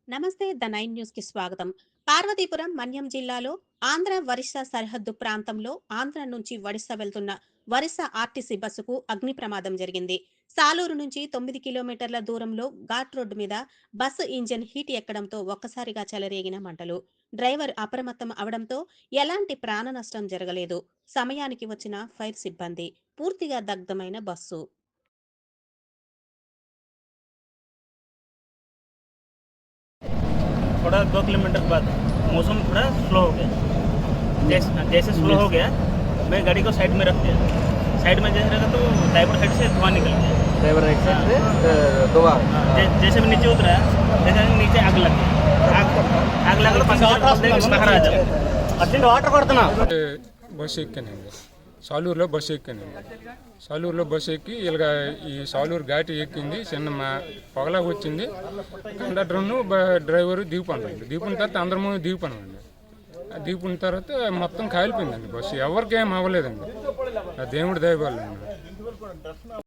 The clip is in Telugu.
నమస్తే ద నైన్ న్యూస్ కి స్వాగతం. పార్వతీపురం మన్యం జిల్లాలో ఆంధ్ర ఒరిస్సా సరిహద్దు ప్రాంతంలో ఆంధ్ర నుంచి ఒడిశా వెళ్తున్న ఒరిస్సా ఆర్టీసీ బస్సుకు అగ్ని ప్రమాదం జరిగింది. సాలూరు నుంచి 9 కిలోమీటర్ల దూరంలో ఘాట్ రోడ్డు మీద బస్సు ఇంజిన్ హీట్ ఎక్కడంతో ఒక్కసారిగా చెలరేగిన మంటలు. డ్రైవర్ అప్రమత్తం అవడంతో ఎలాంటి ప్రాణ నష్టం జరగలేదు. సమయానికి వచ్చిన ఫైర్ సిబ్బంది. పూర్తిగా దగ్ధమైన బస్సు. थोड़ा 2 किलोमीटर बाद मौसम थोड़ा स्लो हो गया। जैसे स्लो हो गया मैं गाड़ी को साइड में रख दिया। साइड में जैसे रखा तो ड्राइवर साइड से धुआं निकल गया। ड्राइवर राइट साइड से धुआं। जैसे मैं नीचे उतरा देखा नीचे आग लग गया। आग लगा तो बाहर आ जाओ। अर्जेंट वाटर पड़ता బస్సు ఎక్కానండి. సాలూరులో బస్సు ఎక్కానండి. సాలూరులో బస్సు ఎక్కి ఇలాగ ఈ సాలూరు ఘాటి ఎక్కింది. చిన్న పొగలా వచ్చింది. కండక్టర్ను డ్రైవరు దిగిపోనండి. దిగిపోయిన తర్వాత అందరము దిగిపోయామండి. దిగిపోయిన తర్వాత మొత్తం కాలిపోయిందండి బస్సు. ఎవరికేం అవ్వలేదండి. ఆ దేవుడి దయ వల్ల.